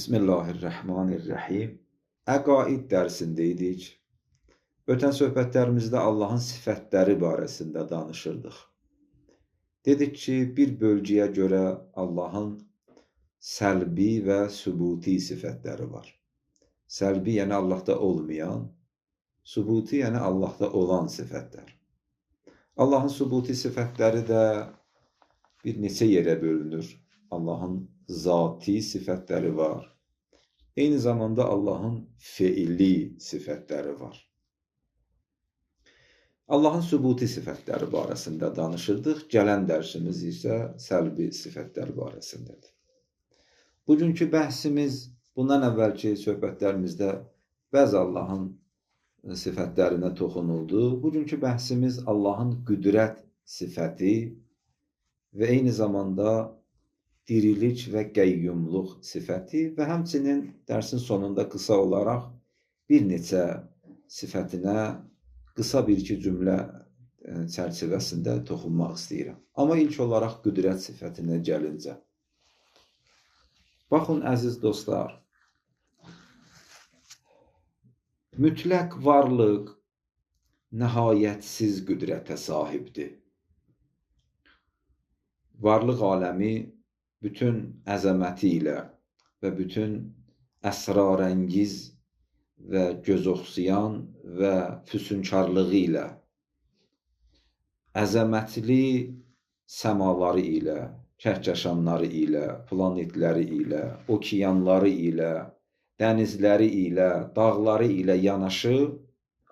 Bismillahirrahmanirrahim. Əqaid dərsindəydik. Ötən söhbətlərimizdə Allahın sifətləri barəsində danışırdıq. Dedik ki, bir bölgüyə görə Allahın səlbi və sübuti sifətləri var. Səlbi, yəni Allahda olmayan, sübuti, yəni Allahda olan sifətlər. Allahın sübuti sifətləri də bir neçə yerə bölünür. Allahın zati sifətləri var. Eyni zamanda Allahın feili sifətləri var. Allahın sübuti sifətləri barəsində danışırdıq. Gələn dərsimiz isə səlbi sifətlər barəsindədir. Bugünkü bəhsimiz bundan əvvəlki söhbətlərimizdə bəzi Allahın sifətlərinə toxunuldu. Bugünkü bəhsimiz Allahın qüdrət sifəti və eyni zamanda dirilik və qəyyumluq sifəti və həmçinin dərsin sonunda qısa olaraq bir neçə sifətinə qısa bir-iki cümlə çərçivəsində toxunmaq istəyirəm. Amma ilk olaraq qüdrət sifətinə gəlincə. Baxın, əziz dostlar, mütləq varlıq nəhayətsiz qüdrətə sahibdir. Varlıq aləmi bütün əzəməti ilə və bütün əsrarəngiz və gözoxsayan və füsunkarlığı ilə, əzəmətli səmaları ilə, kəhkəşanları ilə, planetləri ilə, okeanları ilə, dənizləri ilə, dağları ilə yanaşı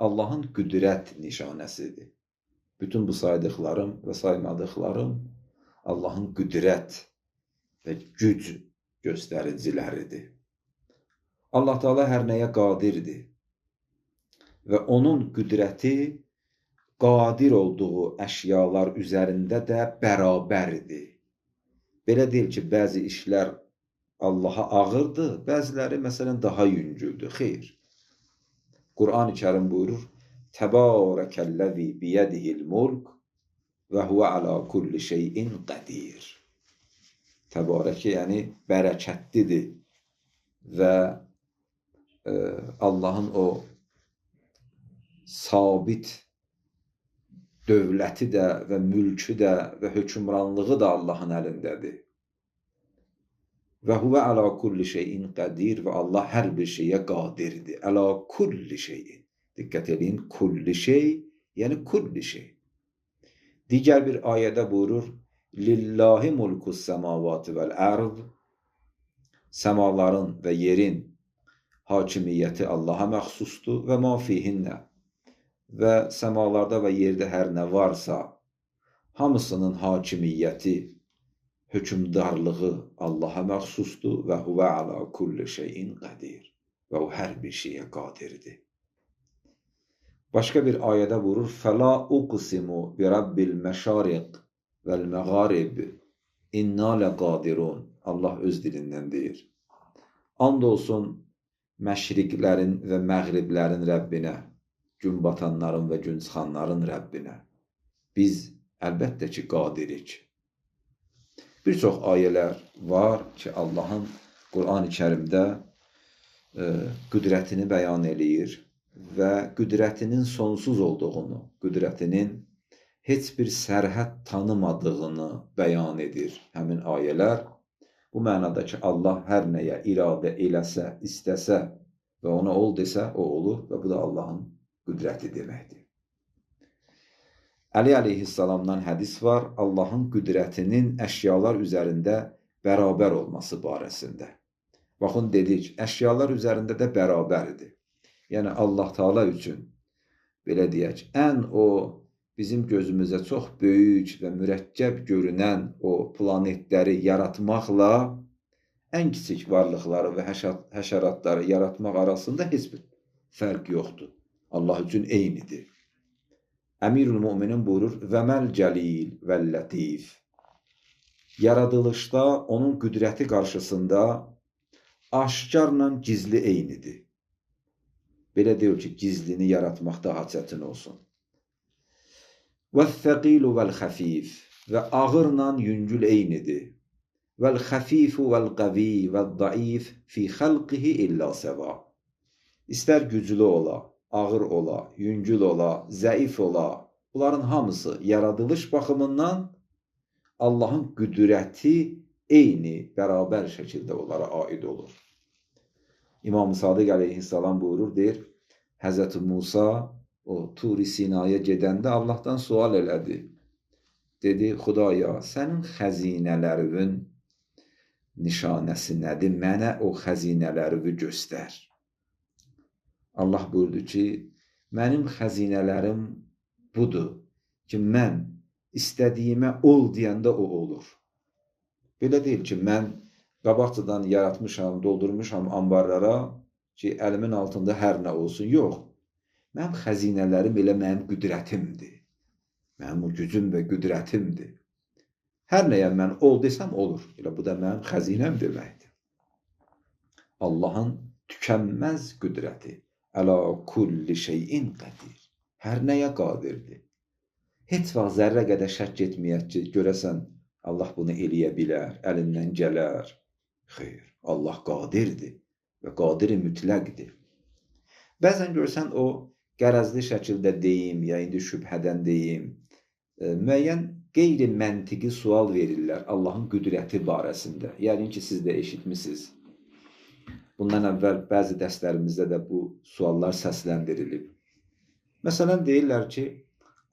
Allahın qüdrət nişanəsidir. Bütün bu saydıqlarım və saymadıqlarım Allahın qüdrət və güc göstəriciləridir. Allah Teala hər nəyə qadirdir və onun qüdrəti qadir olduğu əşyalar üzərində də bərabərdir. Belə deyil ki, bəzi işlər Allaha ağırdır, bəziləri məsələn daha yüngüldür. Xeyr. Quran-ı Kərim buyurur: Təbarəkəlləzi biyədihil mulk və huvə alə kulli şeyin qədir. Təbarəkə, yəni bərəkətlidir və Allahın o sabit dövləti də və mülkü də və hökmranlığı da Allahın əlindədir. Və huvə alə kulli şeyin qədir və Allah hər bir şeyə qadirdir. Ələ kulli şeyin. Diqqət edin, kulli şey, yəni kulli şey. Digər bir ayədə buyurur: Lillahi mulkus semavati vel ard. Səmaların və yerin hakimiyyəti Allaha məxsusdur və ma fihinnə. Və səmalarda və yerdə hər nə varsa, hamısının hakimiyyəti, hökmdarlığı Allaha məxsusdur və huvə alə kulli şeyin qədir. Və o hər bir şeyə qadirdir. Başqa bir ayədə buyurur: Fəla uqsimu bi rabbil məşariq vəl məğarib inna ləqadirun. Allah öz dilindən deyir. And olsun məşriqlərin və məğriblərin Rəbbinə, gün batanların və gün çıxanların Rəbbinə. Biz əlbəttə ki, qadirik. Bir çox ayələr var ki, Allahın Quran-ı Kərimdə qüdrətini bəyan eləyir və qüdrətinin sonsuz olduğunu, qüdrətinin heç bir sərhəd tanımadığını bəyan edir həmin ayələr. Bu mənada ki, Allah hər nəyə iradə eləsə, istəsə və ona ol desə, o olur və bu da Allahın qüdrəti deməkdir. Əli əleyhissalamdan hədis var, Allahın qüdrətinin əşyalar üzərində bərabər olması barəsində. Baxın, dedik, əşyalar üzərində də bərabərdir. Yəni, Allah Teala üçün, belə deyək, ən o bizim gözümüzə çox böyük və mürəkkəb görünən o planetləri yaratmaqla ən kiçik varlıqları və həşəratları yaratmaq arasında heç bir fərq yoxdur. Allah üçün eynidir. Əmirül Müminin buyurur: Vəməl cəlil vəllətif. Yaradılışda onun qüdrəti qarşısında aşkarla gizli eynidir. Belə deyil ki, gizlini yaratmaq daha çətin olsun. Vəl-thəqilu vəl-xəfif. Və ağırla yüngül eynidir. Vel xafifu vel qavi vel daif fi xalqihi illa seva. İstər güclü ola, ağır ola, yüngül ola, zəif ola, bunların hamısı yaradılış baxımından Allahın qüdrəti eyni, bərabər şəkildə onlara aid olur. İmam Sadiq əleyhissalam buyurur, deyir, Həzrəti Musa o Tur-i Sinaya gedəndə Allahdan sual elədi. Dedi, Xudaya, sənin xəzinələrin nişanəsi nədir? Mənə o xəzinələri göstər. Allah buyurdu ki, mənim xəzinələrim budur ki, mən istədiyimə ol deyəndə o olur. Belə deyil ki, mən qabaqcadan yaratmışam, doldurmuşam ambarlara ki, əlimin altında hər nə olsun. Yox, mənim xəzinələrim elə mənim qüdrətimdir. Mənim o gücüm və qüdrətimdir. Hər nəyə mən ol desəm, olur. Elə bu da mənim xəzinəm deməkdir. Allahın tükənməz qüdrəti. Əla kulli şeyin qədir. Hər nəyə qadirdir. Heç vaxt zərrə qədər şək etməyək ki, görəsən, Allah bunu eləyə bilər, əlindən gələr. Xeyr, Allah qadirdir və qadiri mütləqdir. Bəzən görsən, o qərəzli şəkildə deyim, ya indi şübhədən deyim, müəyyən qeyri-məntiqi sual verirlər Allahın qüdrəti barəsində. Yəni ki, siz də eşitmişsiniz. Bundan əvvəl bəzi dərslərimizdə də bu suallar səsləndirilib. Məsələn, deyirlər ki,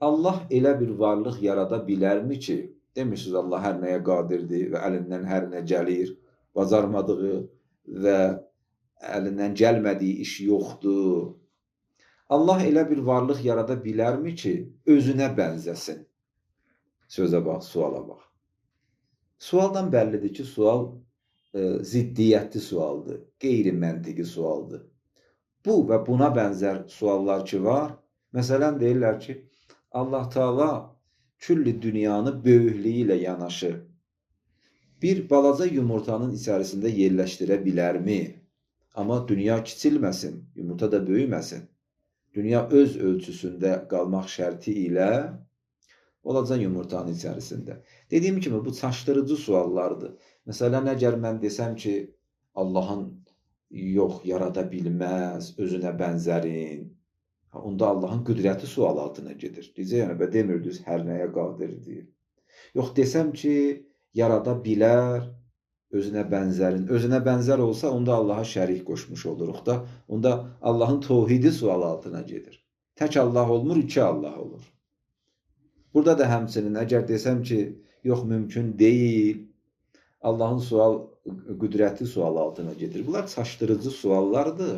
Allah elə bir varlıq yarada bilərmi ki, demişsiniz Allah hər nəyə qadirdir və əlindən hər nə gəlir, bacarmadığı və əlindən gəlmədiyi iş yoxdur. Allah elə bir varlıq yarada bilərmi ki, özünə bənzəsin? Sözə bax, suala bax. Sualdan bəllidir ki, sual ziddiyyətli sualdır, qeyri-məntiqi sualdır. Bu və buna bənzər suallar ki var, məsələn deyirlər ki, Allah Teala külli dünyanı böyüklüyü ilə yanaşı bir balaca yumurtanın içərisində yerləşdirə bilərmi? Amma dünya kiçilməsin, yumurta da böyüməsin. Dünya öz ölçüsündə qalmaq şərti ilə olacaq yumurtanın içərisində. Dediyim kimi, bu çaşdırıcı suallardır. Məsələn, əgər mən desəm ki, Allahın yox, yarada bilməz, özünə bənzərin, onda Allahın qüdrəti sual altına gedir. Deyəcək, və demirdiniz, hər nəyə qadirdir. Yox, desəm ki, yarada bilər, özünə bənzərin. Özünə bənzər olsa, onda Allaha şərik qoşmuş oluruq da, onda Allahın təvhidi sual altına gedir. Tək Allah olmur, iki Allah olur. Burada da həmçinin, əgər desəm ki, yox, mümkün deyil, Allahın qüdrəti sual altına gedir. Bunlar çaşdırıcı suallardır.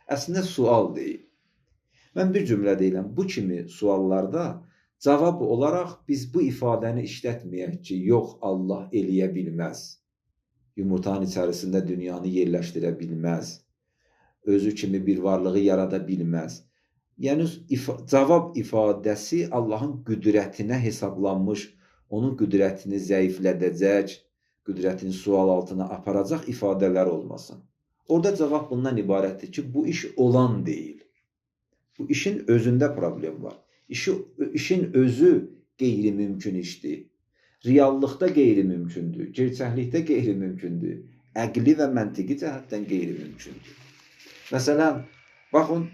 Əslində sual deyil. Mən bir cümlə deyiləm, bu kimi suallarda cavab olaraq biz bu ifadəni işlətməyək ki, yox, Allah eləyə bilməz. Yumurtanın içərisində dünyanı yerləşdirə bilməz. Özü kimi bir varlığı yarada bilməz. Yəni, cavab ifadəsi Allahın qüdrətinə hesablanmış, onun qüdrətini zəiflədəcək, qüdrətini sual altına aparacaq ifadələr olmasın. Orada cavab bundan ibarətdir ki, bu iş olan deyil. Bu işin özündə problem var. İşin özü qeyri-mümkün işdir. Reallıqda qeyri-mümkündür. Gerçəklikdə qeyri-mümkündür. Əqli və məntiqi cəhətdən qeyri-mümkündür. Məsələn, baxın,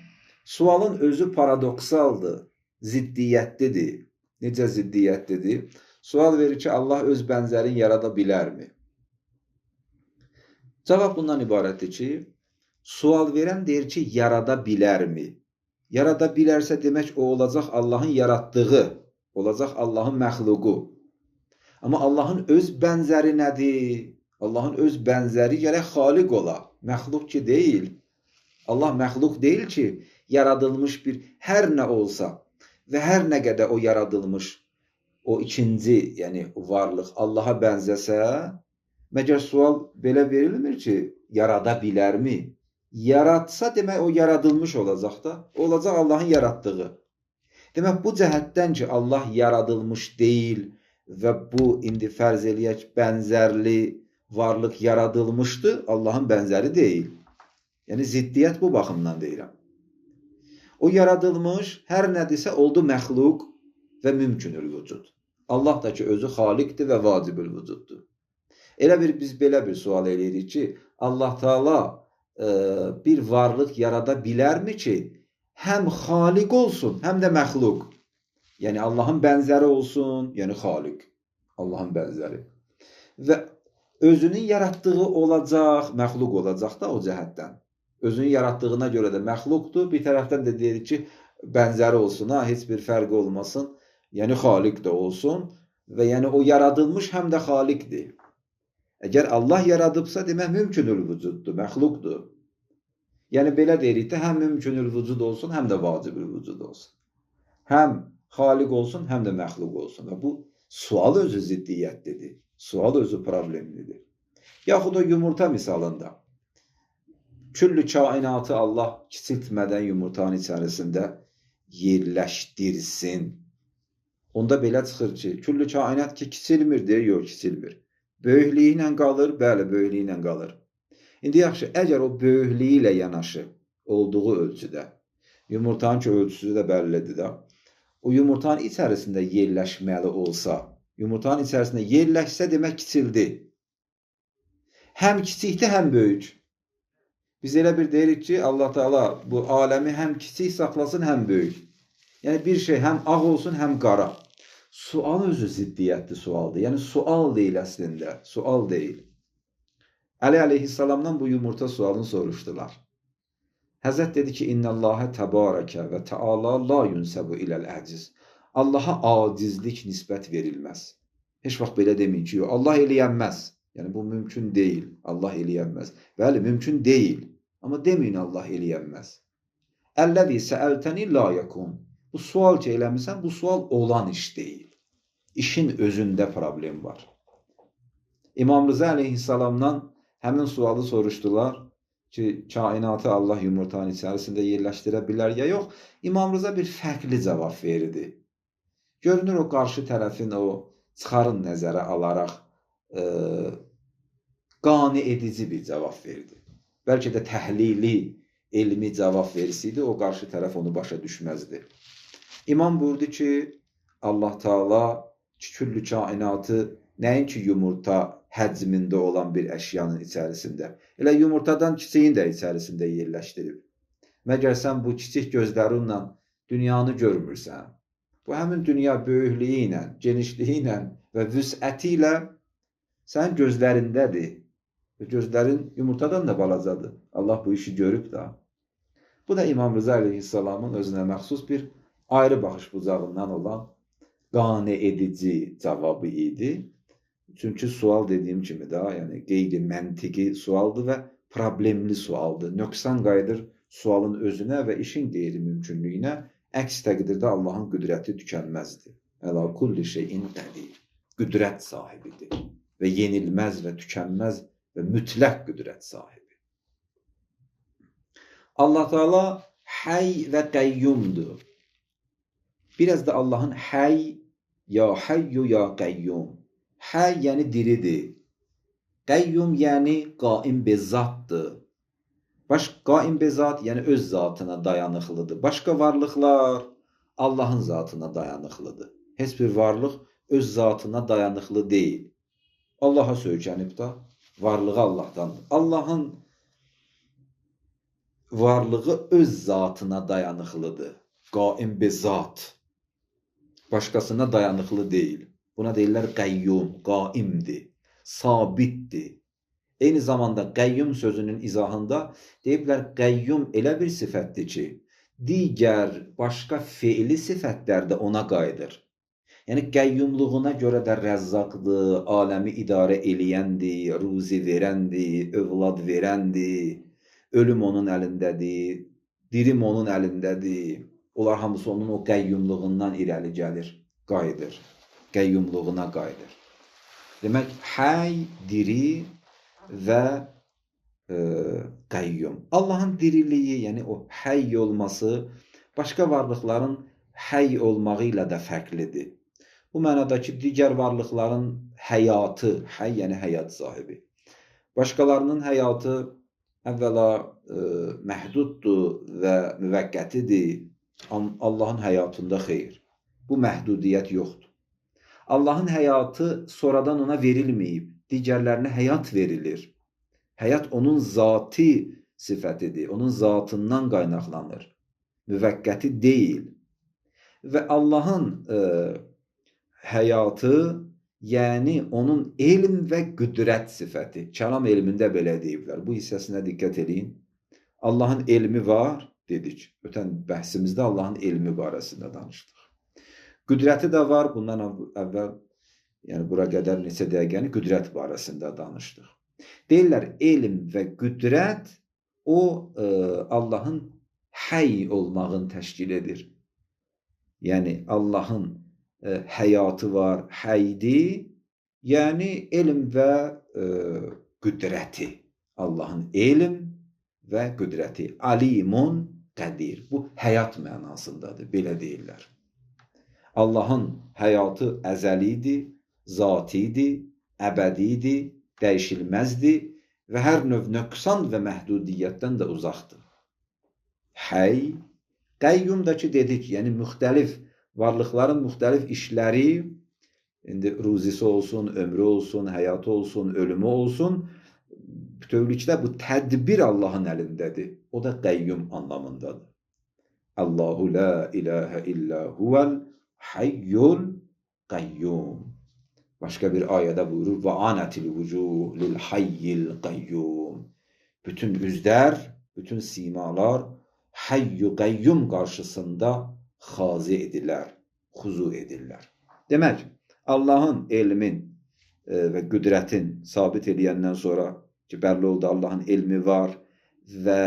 sualın özü paradoksaldır, ziddiyyətlidir. Necə ziddiyyətlidir? Sual verir ki, Allah öz bənzərini yarada bilərmi? Cavab bundan ibarətdir ki, sual verən deyir ki, yarada bilərmi? Yarada bilərsə demək o olacaq Allahın yaratdığı, olacaq Allahın məxluqu. Amma Allahın öz bənzəri nədir? Allahın öz bənzəri gərək xaliq ola, məxluq ki deyil. Allah məxluq deyil ki, yaradılmış bir hər nə olsa və hər nə qədər o yaradılmış, o ikinci, yəni varlıq Allaha bənzəsə, məgər sual belə verilmir ki, yarada bilərmi? Yaratsa demək o yaradılmış olacaq da, olacaq Allahın yaratdığı. Demək bu cəhətdən ki, Allah yaradılmış deyil və bu indi fərz eləyək bənzərli varlıq yaradılmışdır, Allahın bənzəri deyil. Yəni ziddiyyət bu baxımdan deyirəm. O yaradılmış, hər nədirsə oldu məxluq və mümkünül vücud. Allah da ki özü xaliqdir və vacibül vücuddur. Elə bir biz belə bir sual eləyirik ki, Allah Taala bir varlıq yarada bilərmi ki, həm xaliq olsun, həm də məxluq? Yəni Allahın bənzəri olsun, yəni xaliq, Allahın bənzəri. Və özünün yaratdığı olacaq, məxluq olacaq da o cəhətdən. Özünün yaratdığına görə də məxluqdur. Bir tərəfdən də deyirik ki, bənzəri olsun, heç bir fərqi olmasın. Yəni xaliq də olsun və yəni o yaradılmış həm də xaliqdir. Əgər Allah yaradıbsa, demək mümkünül vücuddur, məxluqdur. Yəni belə deyirik də, həm mümkünül vücud olsun, həm də vacibül vücud olsun. Həm xaliq olsun, həm də məxluq olsun. Və bu sual özü ziddiyyətlidir. Sual özü problemlidir. Yaxud o yumurta misalında. Küllü kainatı Allah kiçiltmədən yumurtanın içərisində yerləşdirsin. Onda belə çıxır ki, küllü kainat ki, kiçilmir deyə, yox, kiçilmir. Böyüklüyü ilə qalır, bəli, böyüklüyü ilə qalır. İndi yaxşı, əgər o böyüklüyü ilə yanaşı olduğu ölçüdə, yumurtanın ki, ölçüsü də bəllidir də, o yumurtanın içərisində yerləşməli olsa, yumurtanın içərisində yerləşsə demək kiçildi. Həm kiçikdir, həm böyük. Biz elə bir deyirik ki, Allah Teala bu aləmi həm kiçik saxlasın, həm böyük. Yəni bir şey həm ağ olsun, həm qara. Sual özü ziddiyyətli sualdır. Yəni sual deyil əslində, sual deyil. Əli əleyhissalamdan bu yumurta sualını soruşdular. Həzrət dedi ki, İnnəllahə təbarəkə və təala la yunsəbu iləl əciz. Allaha acizlik nisbət verilməz. Heç vaxt belə deməyin ki, Allah eləyənməz. Yəni bu mümkün deyil. Allah eləyənməz. Bəli, mümkün deyil. Amma deməyin Allah eləyənməz. Əlləzi səəltəni la yakun. Bu sual ki eləmirsən, bu sual olan iş deyil. İşin özündə problem var. İmam Rıza əleyhissalamdan həmin sualı soruşdular ki, kainatı Allah yumurtanın içərisində yerləşdirə bilər ya yox. İmam Rıza bir fərqli cavab verdi. Görünür o qarşı tərəfin o çıxarın nəzərə alaraq qane edici bir cavab verdi. Bəlkə də təhlili, elmi cavab verseydi, o qarşı tərəf onu başa düşməzdi. İmam buyurdu ki, Allah Teala küllü kainatı nəinki yumurta həcmində olan bir əşyanın içərisində, elə yumurtadan kiçiyin də içərisində yerləşdirib. Məgər sən bu kiçik gözlərinlə dünyanı görmürsən. Bu həmin dünya böyüklüyü ilə, genişliyi ilə və vüsəti ilə sənin gözlərindədir. Gözlərin yumurtadan da balacadır. Allah bu işi görüb da. Bu da İmam Rıza əleyhissalamın özünə məxsus bir ayrı baxış bucağından olan qane edici cavabı idi. Çünki sual dediyim kimi də, yəni qeyri-məntiqi sualdır və problemli sualdır. Nöqsan qayıdır sualın özünə və işin qeyri-mümkünlüyünə, əks təqdirdə Allahın qüdrəti tükənməzdir. Əla kulli şeyin qədir. Qüdrət sahibidir və yenilməz və tükənməz və mütləq qüdrət sahibi. Allah Teala həy və qəyyumdur. Biraz da Allahın həy, ya həyyu, ya qəyyum. Həy yəni diridir. Qəyyum yəni qaim bezatdır. Qaim bezat yəni öz zatına dayanıqlıdır. Başqa varlıqlar Allahın zatına dayanıqlıdır. Heç bir varlıq öz zatına dayanıqlı deyil. Allaha söykənib da, varlığı Allahdandır. Allahın varlığı öz zatına dayanıqlıdır. Qaim bezat. Başqasına dayanıqlı deyil. Buna deyirlər qəyyum, qaimdir, sabitdir. Eyni zamanda qəyyum sözünün izahında deyiblər qəyyum elə bir sifətdir ki, digər başqa feili sifətlər də ona qayıdır. Yəni qəyyumluğuna görə də rəzzaqdır, aləmi idarə eləyəndir, ruzi verəndir, övlad verəndir, ölüm onun əlindədir, dirim onun əlindədir. Onlar hamısı onun o qəyyumluğundan irəli gəlir, qayıdır. Qəyyumluğuna qayıdır. Demək, həy, diri və qəyyum. Allahın diriliyi, yəni o həy olması, başqa varlıqların həy olmağı ilə də fərqlidir. Bu mənada ki, digər varlıqların həyatı, həy yəni həyat sahibi. Başqalarının həyatı əvvəla məhduddur və müvəqqətidir. Allahın həyatında xeyr. Bu məhdudiyyət yoxdur. Allahın həyatı sonradan ona verilməyib. digərlərinə həyat verilir. Həyat onun zati sifətidir, onun zatından qaynaqlanır. Müvəqqəti deyil. Və Allahın həyatı, yəni onun elm və qüdrət sifəti. Kəlam elmində belə deyiblər. Bu hissəsinə diqqət edin. Allahın elmi var, dedik. Ötən bəhsimizdə Allahın elmi barəsində danışdıq. Qüdrəti də var. Bundan əvvəl, yəni bura qədər neçə dəqiqəni qüdrət barəsində danışdıq. Deyirlər, elm və qüdrət o Allahın həy olmağını təşkil edir. Yəni Allahın həyatı var, həydir. Yəni elm və qüdrəti. Allahın elm və qüdrəti. Alimun qədir. Bu həyat mənasındadır. Belə deyirlər. Allahın həyatı əzəlidir, zatidir, əbədidir, dəyişilməzdir və hər növ nöqsan və məhdudiyyətdən də uzaqdır. Həy, qəyyum da ki dedik, yəni müxtəlif varlıqların müxtəlif işləri, indi ruzisi olsun, ömrü olsun, həyatı olsun, ölümü olsun, bütövlükdə bu tədbir Allahın əlindədir. O da qəyyum anlamındadır. Allahu la ilahə illə huvəl hayyul qayyum. Başqa bir ayədə buyurur, və anətil vücuh lil hayyil qayyum. Bütün üzlər, bütün simalar hayyu qayyum qarşısında xazi edirlər, xuzu edirlər. Demək, Allahın elmin və qüdrətin sabit edəndən sonra ki, bəlli oldu Allahın elmi var və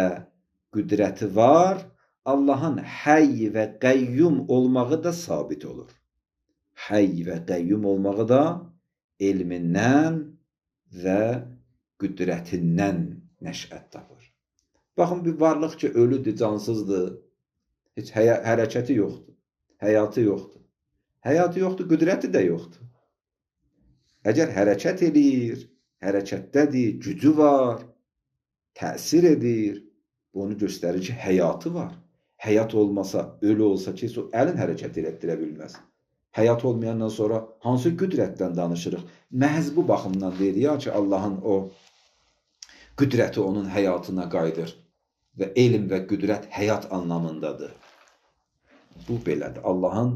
qüdrəti var, Allahın həy və qəyyum olmağı da sabit olur. Həy və qəyyum olmağı da elmindən və qüdrətindən nəşət tapır. Baxın, bir varlıq ki, ölüdür, cansızdır, heç hərəkəti yoxdur, həyatı yoxdur. Həyatı yoxdur, qüdrəti də yoxdur. Əgər hərəkət edir, hərəkətdədir, gücü var, təsir edir, bu onu göstərir ki, həyatı var. Həyat olmasa, ölü olsa ki, o əlin hərəkət etdirə bilməz. Həyat olmayandan sonra hansı qüdrətdən danışırıq? Məhz bu baxımdan deyirik ki, Allahın o qüdrəti onun həyatına qayıdır və elm və qüdrət həyat anlamındadır. Bu belədir. Allahın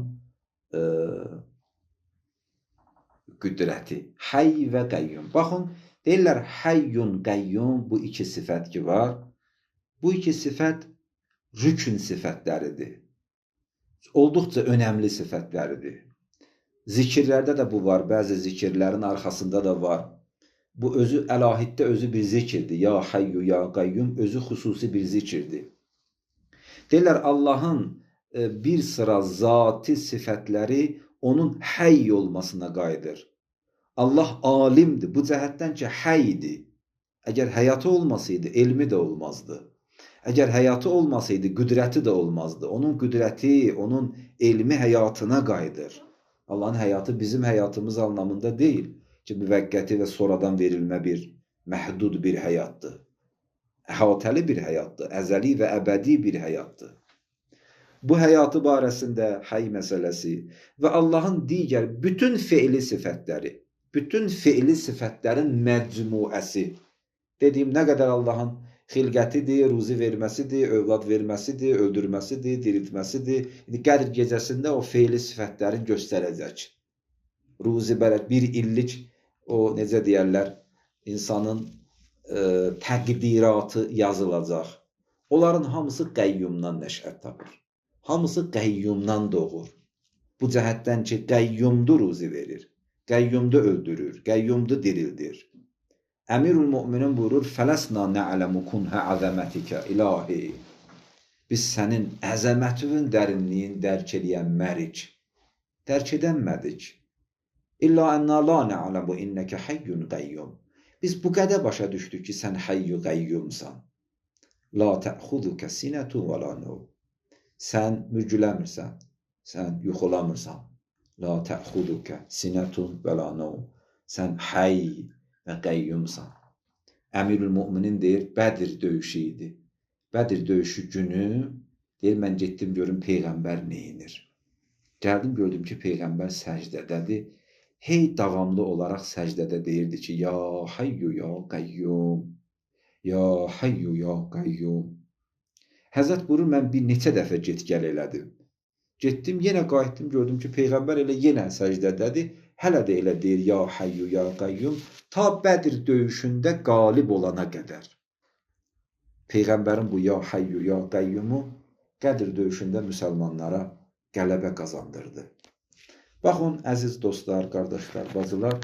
qüdrəti. Həy və qəyyum. Baxın, deyirlər həyyun, qəyyum, bu iki sifət ki var. Bu iki sifət rükün sifətləridir. Olduqca önəmli sifətləridir. Zikirlərdə də bu var. Bəzi zikirlərin arxasında da var. Bu özü əlahiddə özü bir zikirdir. Ya hayyu, ya qayyum özü xüsusi bir zikirdir. Deyirlər, Allahın bir sıra zati sifətləri onun həy olmasına qayıdır. Allah alimdir. Bu cəhətdən ki, həydir. Əgər həyatı olmasaydı, elmi də olmazdı. Əgər həyatı olmasaydı, qüdrəti də olmazdı. Onun qüdrəti, onun elmi həyatına qayıdır. Allahın həyatı bizim həyatımız anlamında deyil ki, müvəqqəti və sonradan verilmə bir məhdud bir həyatdır. Əhatəli bir həyatdır, əzəli və əbədi bir həyatdır. Bu həyatı barəsində həy məsələsi və Allahın digər bütün feili sifətləri, bütün feili sifətlərin məcmuəsi, dediyim nə qədər Allahın xilqətidir, ruzi verməsidir, övlad verməsidir, öldürməsidir, diriltməsidir. Qədr gecəsində o feili sifətlərin göstərəcək. Ruzi bələt bir illik o necə deyərlər, insanın təqdiratı yazılacaq. Onların hamısı qəyyumdan nəşət tapır. Hamısı qəyyumdan doğur. Bu cəhətdən ki, qəyyumdu ruzi verir, qəyyumdu öldürür, qəyyumdu dirildir. Əmirul müminin buyurur, fələsna nə'ələmu kunhə əzəmətikə ilahi. Biz sənin əzəmətin dərinliyin dərk edən mərik. Dərk edənmədik. İlla ənna la nə'ələmu innəkə həyyun qəyyum. Biz bu qədər başa düşdük ki, sən həyyu qəyyumsan. La təxudukə sinətun və la nov. Sən mürgüləmirsən, sən yuxulamırsan. La təxudukə sinətun və la nov. Sən həy və qəyyumsan. Əmirül müminin deyir, Bədir döyüşü idi. Bədir döyüşü günü, deyir, mən getdim görüm Peyğəmbər neyinir. Gəldim, gördüm ki, Peyğəmbər səcdədədir. hey davamlı olaraq səcdədə deyirdi ki, ya hayyu ya qayyum, ya hayyu ya qayyum. Həzrət buyurur, mən bir neçə dəfə get-gəl elədim. Getdim, yenə qayıtdım, gördüm ki, Peyğəmbər elə yenə səcdədədir, hələ də elə deyir, ya hayyu ya qayyum, ta Bədir döyüşündə qalib olana qədər. Peyğəmbərin bu ya hayyu ya qayyumu Qədir döyüşündə müsəlmanlara qələbə qazandırdı. Baxın, əziz dostlar, qardaşlar, bacılar,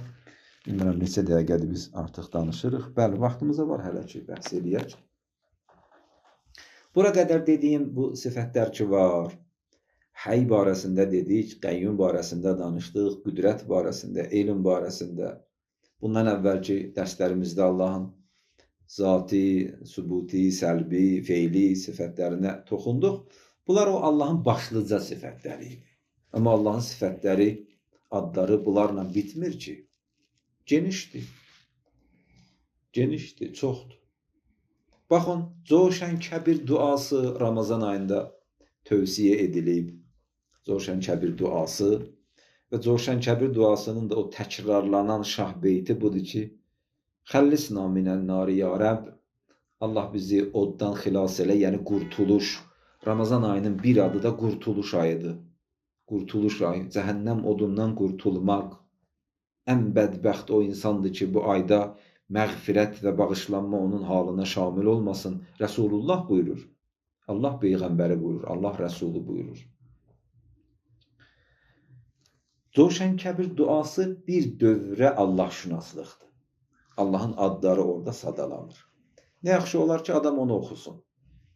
bilmirəm, neçə dəqiqədir biz artıq danışırıq. Bəli, vaxtımıza var hələ ki, bəhs eləyək. Bura qədər dediyim bu sifətlər ki var, həy barəsində dedik, qəyyum barəsində danışdıq, qüdrət barəsində, elm barəsində. Bundan əvvəlki dərslərimizdə Allahın zati, sübuti, səlbi, feili sifətlərinə toxunduq. Bunlar o Allahın başlıca sifətləri idi. Amma Allahın sifətləri, adları bunlarla bitmir ki. Genişdir. Genişdir, çoxdur. Baxın, Coşən Kəbir duası Ramazan ayında tövsiyə edilib. Coşən Kəbir duası və Coşən Kəbir duasının da o təkrarlanan şah beyti budur ki, Xəllisna minən nari ya Rəbb, Allah bizi oddan xilas elə, yəni qurtuluş. Ramazan ayının bir adı da qurtuluş ayıdır. Qurtuluş ayı, cəhənnəm odundan qurtulmaq. Ən bədbəxt o insandır ki, bu ayda məğfirət və bağışlanma onun halına şamil olmasın. Rəsulullah buyurur. Allah Peyğəmbəri buyurur. Allah Rəsulu buyurur. Coşən Kəbir duası bir dövrə Allah şünaslıqdır. Allahın adları orada sadalanır. Nə yaxşı olar ki, adam onu oxusun.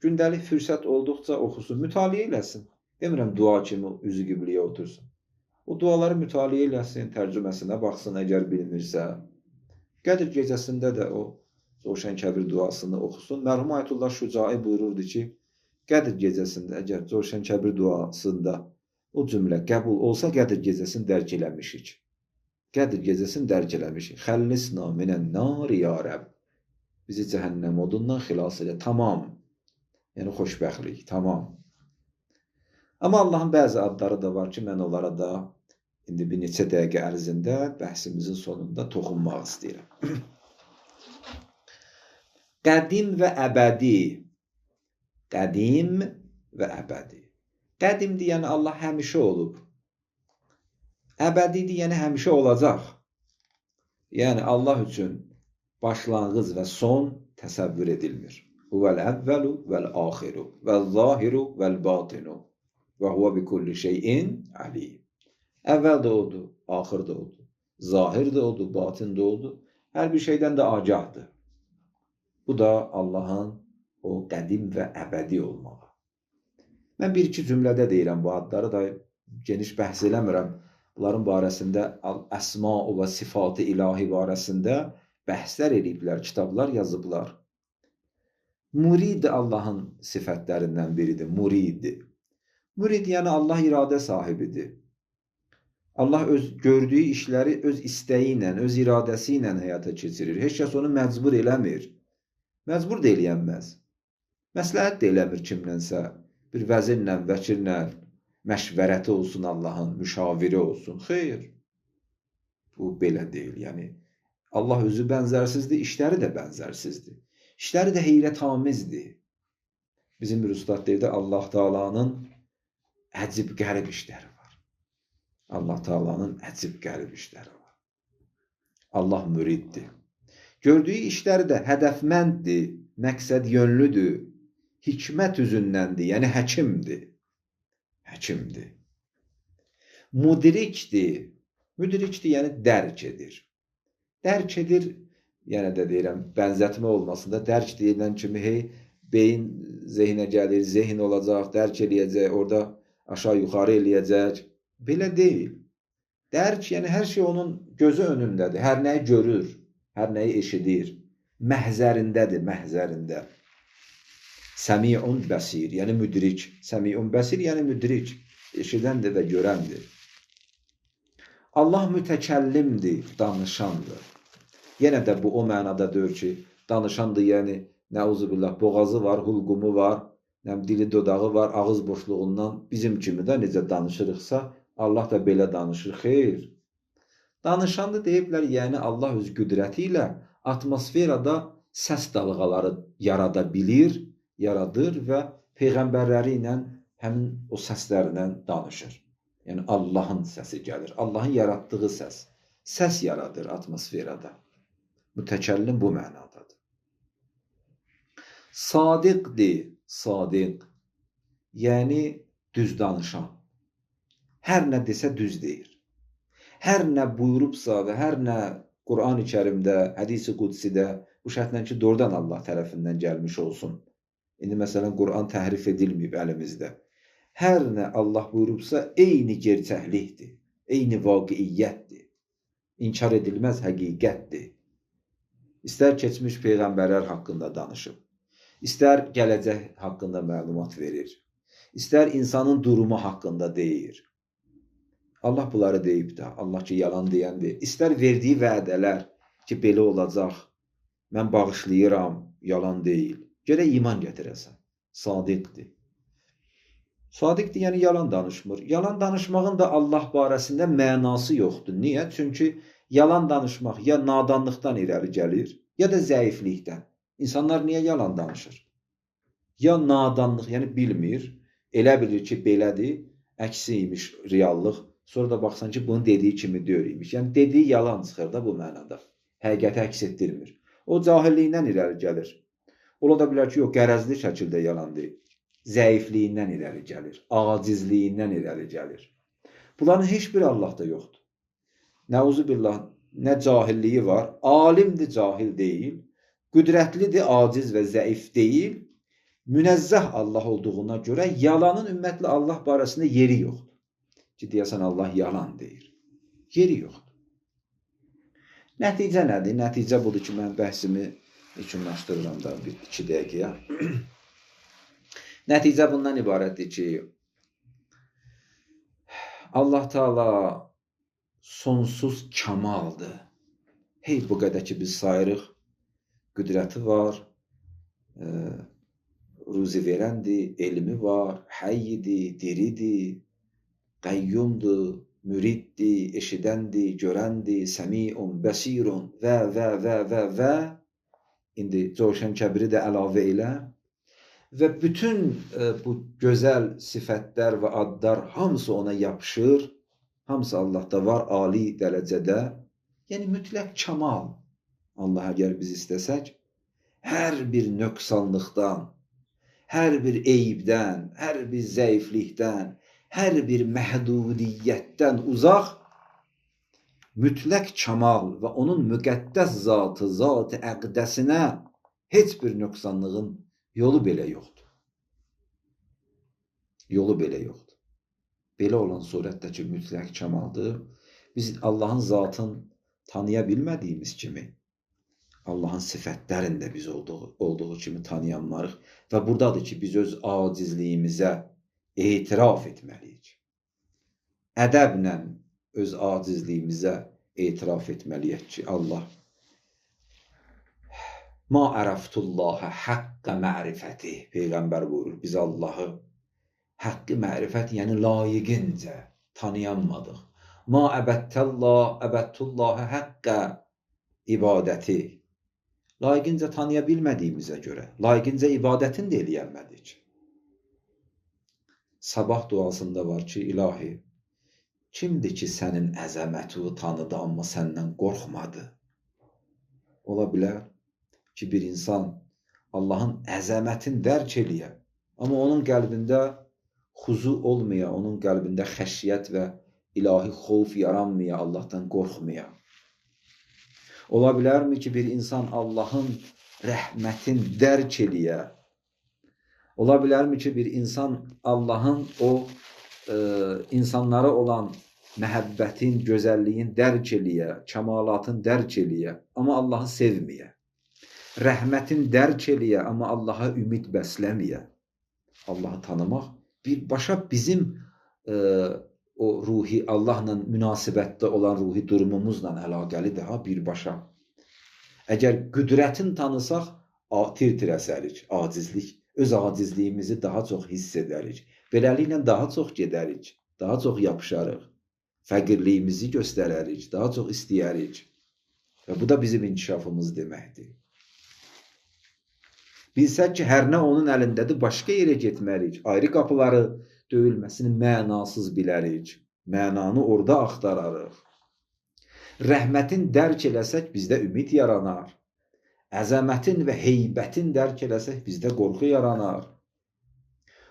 Gündəlik fürsət olduqca oxusun, mütaliə eləsin. Demirəm, dua kimi üzü qibliyə otursun. O duaları mütaliə eləsin, tərcüməsinə baxsın, əgər bilmirsə. Qədir gecəsində də o Coşən Kəbir duasını oxusun. Mərhum Ayətullah Şücai buyururdu ki, Qədir gecəsində, əgər Coşən Kəbir duasında o cümlə qəbul olsa, Qədir gecəsini dərk eləmişik. Qədir gecəsini dərk eləmişik. Xəllisna minən nari ya Rəbb. Bizi cəhənnəm odundan xilas elə. Tamam. Yəni, xoşbəxtlik. Tamam. Amma Allahın bəzi adları da var ki, mən onlara da indi bir neçə dəqiqə ərzində bəhsimizin sonunda toxunmaq istəyirəm. Qədim və əbədi. Qədim və əbədi. Qədimdir, yəni Allah həmişə olub. Əbədidir, yəni həmişə olacaq. Yəni Allah üçün başlanğıc və son təsəvvür edilmir. Huvəl əvvəlu vəl-axiru vəl-zahiru vəl-batinu və huvə bi kulli şeyin alim. Əvvəl də odur, axır da odur, zahir də odur, batin də odur, hər bir şeydən də agahdır. Bu da Allahın o qədim və əbədi olmağı. Mən bir-iki cümlədə deyirəm bu adları da geniş bəhs eləmirəm. Bunların barəsində əsma və sifatı ilahi barəsində bəhslər ediblər, kitablar yazıblar. Murid Allahın sifətlərindən biridir, murid. Murid yəni Allah iradə sahibidir. Allah öz gördüyü işləri öz istəyi ilə, öz iradəsi ilə həyata keçirir. Heç kəs onu məcbur eləmir. Məcbur da eləyənməz. Məsləhət də eləmir kimlənsə. Bir vəzirlə, vəkillə məşvərəti olsun Allahın, müşaviri olsun. Xeyr. Bu belə deyil. Yəni, Allah özü bənzərsizdir, işləri də bənzərsizdir. İşləri də heyrətamizdir. Bizim bir ustad deyirdi, Allah Taala'nın əcib qərib işləri var. Allah Taala'nın əcib qərib işləri var. Allah müriddir. Gördüyü işləri də hədəfmənddir, məqsəd yönlüdür, hikmət üzündəndir, yəni həkimdir. Həkimdir. Müdrikdir. Müdrikdir, yəni dərk edir. Dərk edir, yəni də deyirəm, bənzətmə olmasında dərk deyilən kimi, beyin zehinə gəlir, zehin olacaq, dərk eləyəcək, orada aşağı yuxarı eləyəcək. Belə deyil. Dərk, yəni hər şey onun gözü önündədir. Hər nəyi görür, hər nəyi eşidir. Məhzərindədir, məhzərində. Səmiun bəsir, yəni müdrik. Səmiun bəsir, yəni müdrik. Eşidəndir və görəndir. Allah mütəkəllimdir, danışandır. Yenə də bu o mənada deyir ki, danışandır, yəni nəuzubillah, boğazı var, hulqumu var, dili dodağı var, ağız boşluğundan bizim kimi də necə danışırıqsa, Allah da belə danışır. Xeyr. Danışanda deyiblər, yəni Allah öz qüdrəti ilə atmosferada səs dalğaları yarada bilir, yaradır və peyğəmbərləri ilə həmin o səslərlə danışır. Yəni Allahın səsi gəlir, Allahın yaratdığı səs. Səs yaradır atmosferada. Mütəkəllim bu mənadadır. Sadiqdir, sadiq. Yəni düz danışan. Hər nə desə düz deyir. Hər nə buyurubsa və hər nə Quran-ı Kərimdə, hədis-i qudsidə bu şərtlə ki, doğrudan Allah tərəfindən gəlmiş olsun. İndi məsələn, Quran təhrif edilməyib əlimizdə. Hər nə Allah buyurubsa, eyni gerçəklikdir, eyni vaqiiyyətdir, inkar edilməz həqiqətdir. İstər keçmiş peyğəmbərlər haqqında danışıb, istər gələcək haqqında məlumat verir, istər insanın durumu haqqında deyir. Allah bunları deyib də, Allah ki, yalan deyəndir. İstər verdiyi vədələr ki, belə olacaq, mən bağışlayıram, yalan deyil. Gərək iman gətirəsən. Sadiqdir. Sadiqdir, yəni yalan danışmır. Yalan danışmağın da Allah barəsində mənası yoxdur. Niyə? Çünki yalan danışmaq ya nadanlıqdan irəli gəlir, ya da zəiflikdən. İnsanlar niyə yalan danışır? Ya nadanlıq, yəni bilmir, elə bilir ki, belədir, əksi imiş reallıq. Sonra da baxsan ki, bunun dediyi kimi deyilmiş. Yəni, dediyi yalan çıxır da bu mənada. Həqiqəti əks etdirmir. O, cahilliyindən irəli gəlir. Ola da bilər ki, yox, qərəzli şəkildə yalan deyil. Zəifliyindən irəli gəlir. Acizliyindən irəli gəlir. Bunların heç biri Allahda yoxdur. Nəuzubillah, nə cahilliyi var, alimdir, cahil deyil, qüdrətlidir, aciz və zəif deyil, münəzzəh Allah olduğuna görə yalanın ümumiyyətlə Allah barəsində yeri yoxdur. Ki, deyəsən Allah yalan deyir. Yeri yoxdur. Nəticə nədir? Nəticə budur ki, mən bəhsimi yekunlaşdırıram da bir 2 dəqiqəyə. Nəticə bundan ibarətdir ki, Allah Teala sonsuz kamaldır. Hey, bu qədər ki, biz sayırıq, qüdrəti var, ruzi verəndir, elmi var, həyyidir, diridir, qəyyumdur, müriddir, eşidəndir, görəndir, səmiun, bəsirun və. İndi Coşən Kəbiri də əlavə elə. Və bütün bu gözəl sifətlər və adlar hamısı ona yapışır. Hamısı Allahda var, ali dərəcədə. Yəni, mütləq kamal. Allah əgər biz istəsək, hər bir nöqsanlıqdan, hər bir eyibdən, hər bir zəiflikdən, hər bir məhdudiyyətdən uzaq, mütləq kamal və onun müqəddəs zatı, zat-ı əqdəsinə heç bir nöqsanlığın yolu belə yoxdur. Yolu belə yoxdur. Belə olan surətdəki mütləq kamaldır. Biz Allahın zatını tanıya bilmədiyimiz kimi, Allahın sifətlərində biz olduğu kimi tanıyanmarıq və buradadır ki, biz öz acizliyimizə etiraf etməliyik. Ədəblə öz acizliyimizə etiraf etməliyik ki, Allah ma ərəftullaha haqqə mərifəti, Peyğəmbər buyurur, biz Allahı haqqı mərifət, yəni layiqincə tanıyanmadıq. Ma əbəttəllaha haqqə ibadəti, layiqincə tanıya bilmədiyimizə görə, layiqincə ibadətini də eləyənmədik. Sabah duasında var ki, ilahi, kimdir ki, sənin əzəmətini tanıdı, amma səndən qorxmadı? Ola bilər ki, bir insan Allahın əzəmətini dərk eləyə, amma onun qəlbində xuzu olmaya, onun qəlbində xəşiyyət və ilahi xovf yaranmaya, Allahdan qorxmaya. Ola bilərmi ki, bir insan Allahın rəhmətini dərk eləyə, ola bilərmi ki, bir insan Allahın o insanlara olan məhəbbətin, gözəlliyin dərk eləyə, kəmalatın dərk eləyə, amma Allahı sevməyə. Rəhmətin dərk eləyə, amma Allaha ümid bəsləməyə. Allahı tanımaq birbaşa bizim o ruhi, Allahla münasibətdə olan ruhi durumumuzla əlaqəlidir, birbaşa. Əgər qüdrətini tanısaq, tir-tir əsərik, acizlik. Öz acizliyimizi daha çox hiss edərik. Beləliklə daha çox gedərik, daha çox yapışarıq. fəqirliyimizi göstərərik, daha çox istəyərik. Və bu da bizim inkişafımız deməkdir. Bilsək ki, hər nə onun əlindədir, başqa yerə getməliyik. Ayrı qapıları döyülməsini mənasız bilərik. Mənanı orada axtararıq. Rəhmətin dərk eləsək, bizdə ümid yaranar. Əzəmətin və heybətin dərk eləsək, bizdə qorxu yaranar.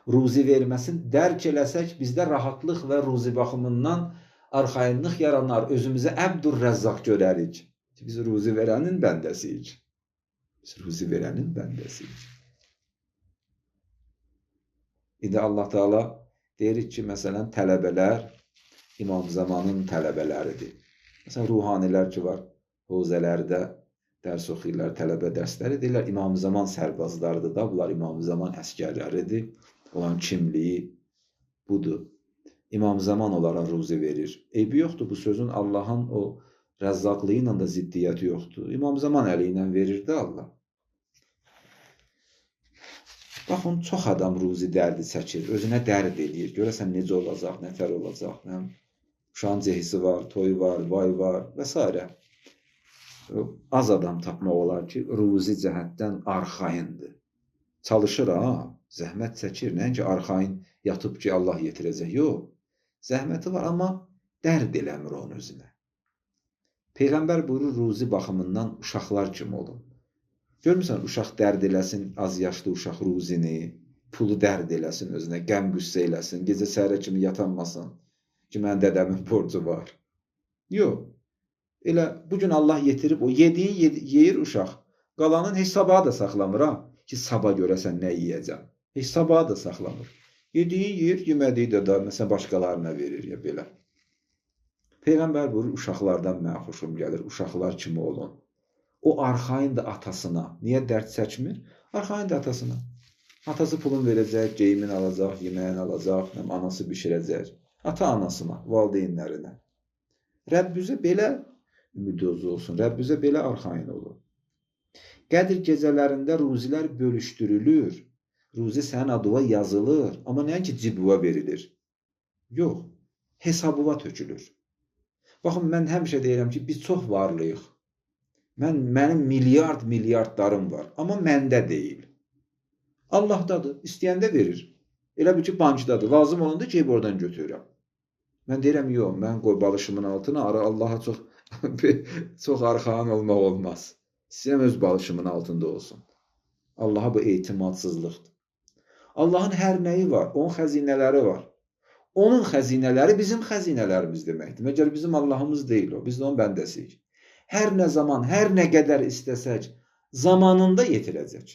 Ruzi verməsin dərk eləsək, bizdə rahatlıq və ruzi baxımından arxayınlıq yaranar. Özümüzə Əbdurrəzzaq görərik. Biz ruzi verənin bəndəsiyik. Biz ruzi verənin bəndəsiyik. İndi Allah Teala deyirik ki, məsələn, tələbələr İmam Zamanın tələbələridir. Məsələn, ruhanilər ki var, hozələrdə dərs oxuyurlar, tələbə dərsləri deyirlər, İmam Zaman sərbazlardır da, bunlar İmam Zaman əskərləridir. Olan kimliyi budur. İmam Zaman onlara ruzi verir. Eybi yoxdur, bu sözün Allahın o rəzzaqlığı ilə də ziddiyyəti yoxdur. İmam Zaman əli ilə verir də Allah. Baxın, çox adam ruzi dərdi çəkir, özünə dərd edir. Görəsən necə olacaq, nətər olacaq. Uşağın cehisi var, toyu var, vay var və s. Az adam tapmaq olar ki, ruzi cəhətdən arxayındır. Çalışır, zəhmət çəkir. Nəinki arxayın yatıb ki, Allah yetirəcək. Yox, zəhməti var, amma dərd eləmir onun özünə. Peyğəmbər buyurur, ruzi baxımından uşaqlar kimi olun. Görmürsən, uşaq dərd eləsin, az yaşlı uşaq ruzini, pulu dərd eləsin özünə, qəm qüssə eləsin, gecə səhərə kimi yatanmasın ki, mənim dədəmin borcu var. Yox, elə bugün Allah yetirib, o yediyi yeyir uşaq, qalanın heç sabaha da saxlamır, ki, sabah görəsən nə yiyəcəm. Heç sabaha da saxlamır. Yediyi yeyir, yemədiyi də məsələn, başqalarına verir ya belə. Peyğəmbər buyurur, uşaqlardan mənə xoşum gəlir, uşaqlar kimi olun. O arxayındır atasına. Niyə dərd çəkmir? Arxayındır atasına. Atası pulun verəcək, geyimin alacaq, yeməyin alacaq, anası bişirəcək. Ata-anasına, valideynlərinə. Rəbbüzə belə ümidiniz olsun, Rəbbüzə belə arxayın olun. Qədir gecələrində ruzilər bölüşdürülür. Ruzi sənin adına yazılır, amma nəinki cibuva verilir. Yox, hesabıva tökülür. Baxın, mən həmişə deyirəm ki, biz çox varlıyıq. Mənim milyardlarım var, amma məndə deyil. Allahdadır, istəyəndə verir. Elə bir ki, bankdadır, lazım olanda ki, oradan götürürəm. Mən deyirəm, yox, mən qoy balışımın altına, Allaha çox arxayın olmaq olmaz. İstəyirəm öz balışımın altında olsun. Allaha bu etimadsızlıqdır. Allahın hər nəyi var, onun xəzinələri var. Onun xəzinələri bizim xəzinələrimiz deməkdir. Məgər bizim Allahımız deyil o, biz də onun bəndəsiyik. Hər nə zaman, hər nə qədər istəsək, zamanında yetirəcək.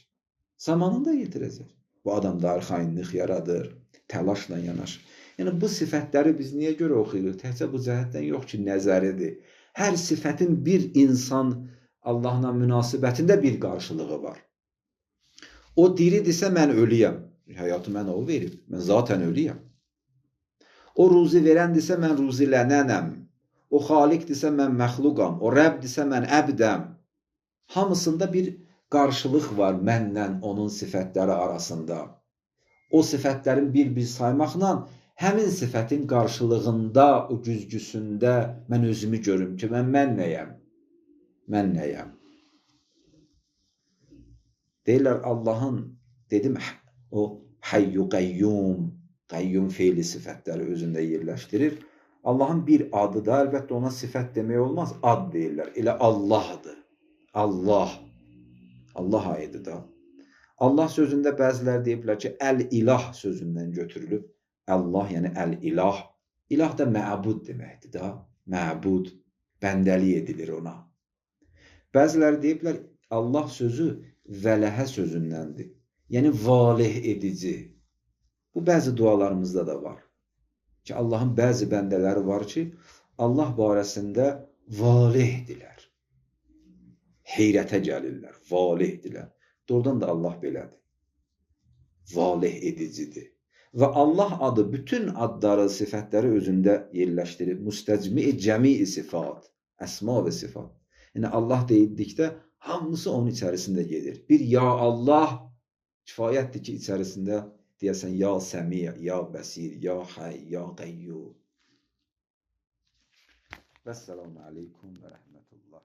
Zamanında yetirəcək. Bu adamda arxayınlıq yaradır, təlaşla yanaşır. Yəni, bu sifətləri biz niyə görə oxuyuruq? Təhcə bu cəhətdən yox ki, nəzəridir. Hər sifətin bir insan Allahla münasibətində bir qarşılığı var. O diridirsə, mən ölüyəm. Həyatı mənə o verib. Mən zaten ölüyəm. O ruzi verəndirsə, mən ruzilənənəm. O xaliqdirsə, mən məxluqam. O Rəbdirsə, mən əbdəm. Hamısında bir qarşılıq var mənlə onun sifətləri arasında. O sifətlərin bir-bir saymaqla həmin sifətin qarşılığında, o güzgüsündə mən özümü görüm ki, mən nəyəm? Mən nəyəm? Deyirlər Allahın, dedim, o hayyu qayyum, qayyum feili sifətləri özündə yerləşdirir. Allahın bir adı da, əlbəttə ona sifət demək olmaz, ad deyirlər. Elə Allahdır. Allah. Allah ayıdır da. Allah sözündə bəzilər deyiblər ki, əl-ilah sözündən götürülüb. Allah, yəni əl-ilah. İlah da məbud deməkdir da. Məbud. Bəndəlik edilir ona. Bəzilər deyiblər, Allah sözü vələhə sözündəndir. Yəni, valih edici. Bu, bəzi dualarımızda da var. Ki, Allahın bəzi bəndələri var ki, Allah barəsində valihdirlər. Heyrətə gəlirlər, valihdirlər. Doğrudan da Allah belədir. Valih edicidir. Və Allah adı bütün adları, sifətləri özündə yerləşdirir. Müstəcmi-i cəmi-i sifat, əsma və sifat. Yəni, Allah deyildikdə hamısı onun içərisində gedir. Bir ya Allah kifayətdir ki, içərisində deyəsən, ya Səmi, ya Bəsir, ya Həy, ya Qəyyum. Vəssalamu aleykum və rəhmətullah.